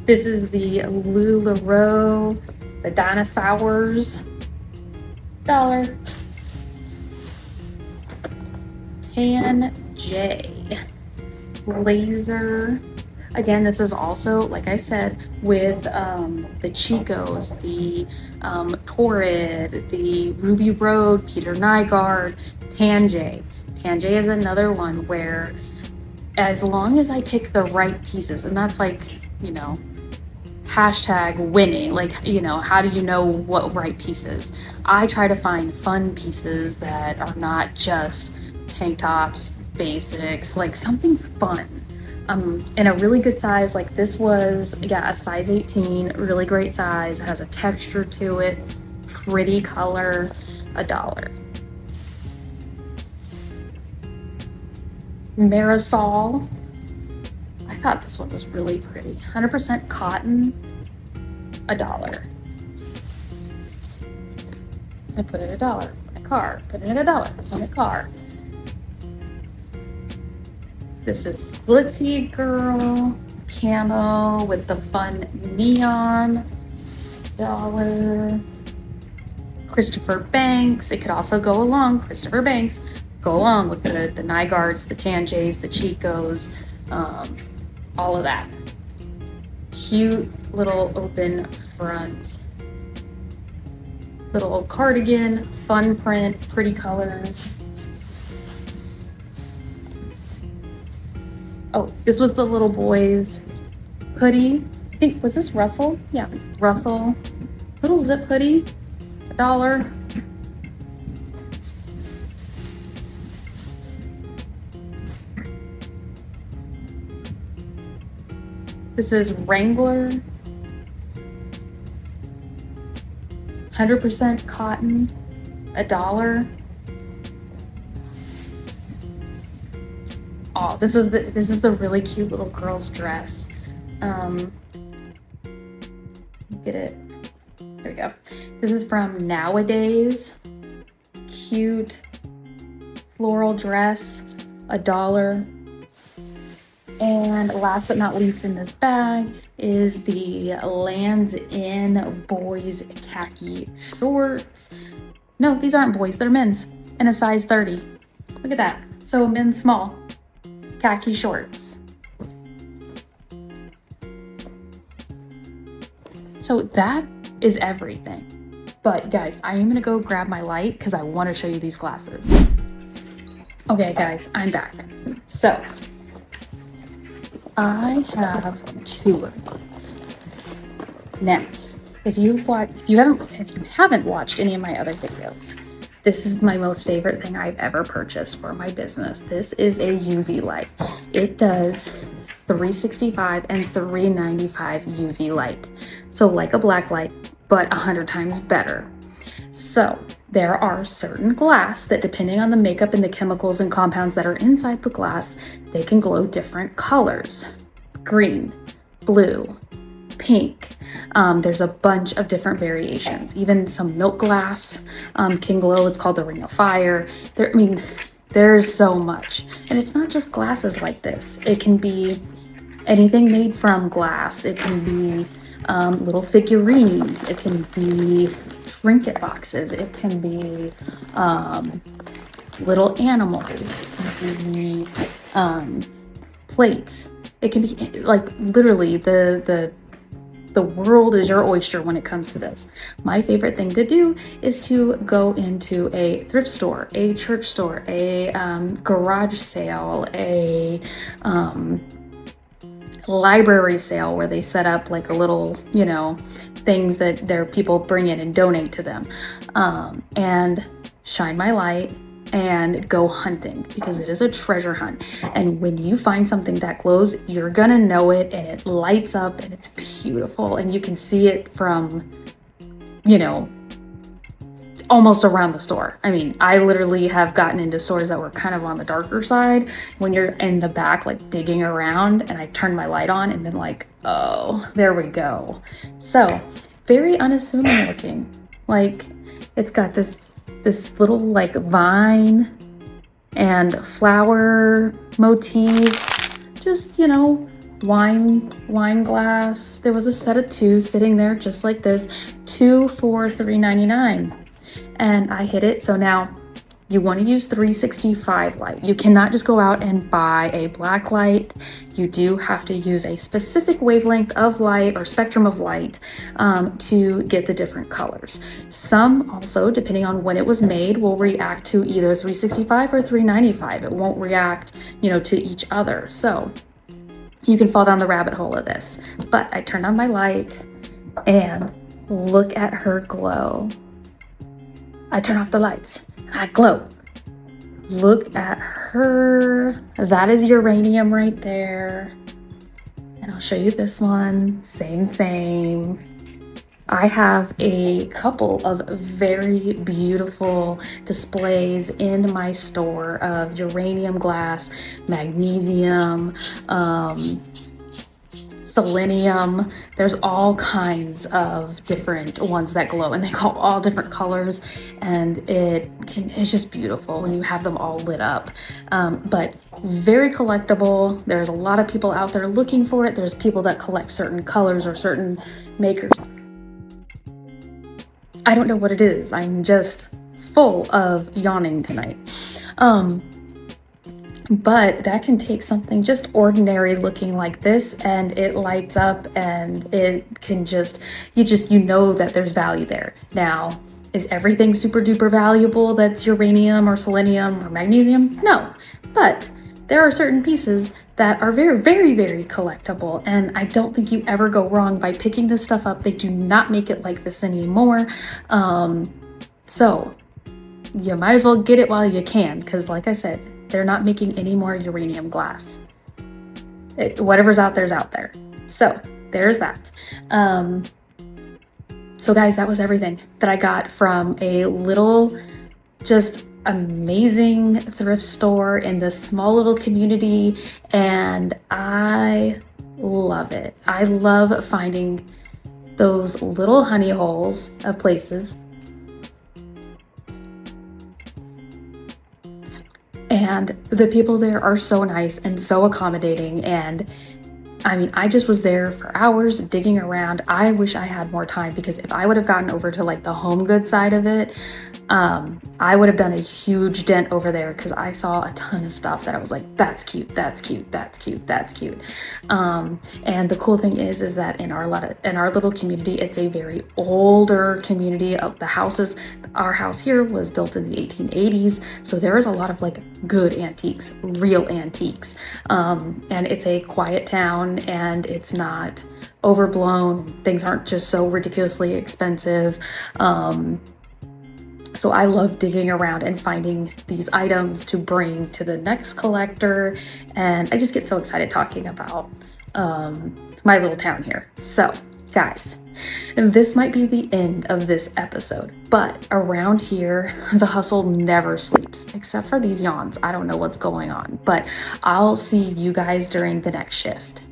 This is the LuLaRoe, the dinosaurs, $1. Tan J laser. Again, this is also, like I said, with the Chicos, the Torrid, the Ruby Road, Peter Nygaard, Tan J. Tan J is another one where, as long as I pick the right pieces, and that's like, hashtag winning, like, how do you know what right pieces? I try to find fun pieces that are not just tank tops, basics, like something fun. In a really good size, like this was, a size 18, really great size. It has a texture to it, pretty color, $1. Marisol, I thought this one was really pretty. 100% cotton, $1. I put it $1. My car, put it $1 on the car. This is Glitzy Girl, camo with the fun neon, $1. Christopher Banks, it could also go along, Christopher Banks, go along with the Nygaards, the Tan J's, the Chicos, all of that. Cute little open front, little cardigan, fun print, pretty colors. Oh, this was the little boy's hoodie. I think, was this Russell? Yeah, Russell. Little zip hoodie, $1. This is Wrangler, 100% cotton, $1. Oh, this is the really cute little girl's dress. Get it? There we go. This is from Nowadays. Cute floral dress, $1. And last but not least in this bag is the Lands End boys khaki shorts. No, these aren't boys, they're men's, in a size 30. Look at that. So men's small khaki shorts. So that is everything. But guys, I am gonna go grab my light because I want to show you these glasses. Okay guys, I'm back. So I have 2 of these. Now, if you haven't watched any of my other videos, this is my most favorite thing I've ever purchased for my business. This is a UV light. It does 365 and 395 UV light. So like a black light, but 100 times better. So there are certain glass that, depending on the makeup and the chemicals and compounds that are inside the glass, they can glow different colors. Green, blue, pink. There's a bunch of different variations. Even some milk glass can glow. It's called the Ring of Fire. There's so much. And it's not just glasses like this. It can be anything made from glass. It can be little figurines. It can be trinket boxes. It can be little animals. It can be plates. It can be like literally the world is your oyster when it comes to this. My favorite thing to do is to go into a thrift store, a church store, a garage sale, a library sale where they set up like a little, things that their people bring in and donate to them, and shine my light and go hunting, because it is a treasure hunt. And when you find something that glows, you're gonna know it, and it lights up and it's beautiful, and you can see it from, almost around the store. I mean, I literally have gotten into stores that were kind of on the darker side when you're in the back, like digging around, and I turned my light on and then like, oh, there we go. So very unassuming looking. Like, it's got this little like vine and flower motif, just, wine glass. There was a set of 2 sitting there just like this, 2 for $3.99. And I hit it. So now you want to use 365 light. You cannot just go out and buy a black light. You do have to use a specific wavelength of light or spectrum of light to get the different colors. Some also, depending on when it was made, will react to either 365 or 395. It won't react, to each other. So you can fall down the rabbit hole of this. But I turned on my light and look at her glow. I turn off the lights. I glow. Look at her. That is uranium right there. And I'll show you this one. Same. I have a couple of very beautiful displays in my store of uranium glass, magnesium, selenium. There's all kinds of different ones that glow, and they go all different colors, and it's just beautiful when you have them all lit up. But very collectible. There's a lot of people out there looking for it. There's people that collect certain colors or certain makers. I don't know what it is. I'm just full of yawning tonight. But that can take something just ordinary looking like this and it lights up, and it can just, you know that there's value there. Now, is everything super duper valuable that's uranium or selenium or magnesium? No, but there are certain pieces that are very, very, very collectible, and I don't think you ever go wrong by picking this stuff up. They do not make it like this anymore. So you might as well get it while you can, because like I said, they're not making any more uranium glass. Whatever's out there's out there. So there's that. So guys, that was everything that I got from a little, just amazing thrift store in this small little community, and I love it. I love finding those little honey holes of places. And the people there are so nice and so accommodating, and I mean, I just was there for hours digging around. I wish I had more time, because if I would have gotten over to like the home goods side of it, I would have done a huge dent over there, because I saw a ton of stuff that I was like, that's cute, that's cute, that's cute, that's cute. And the cool thing is that in our little community, it's a very older community of the houses. Our house here was built in the 1880s, so there is a lot of like good antiques, real antiques. And it's a quiet town, and it's not overblown. Things aren't just so ridiculously expensive. So I love digging around and finding these items to bring to the next collector. And I just get so excited talking about my little town here. So guys, this might be the end of this episode, but around here, the hustle never sleeps, except for these yawns. I don't know what's going on, but I'll see you guys during the next shift.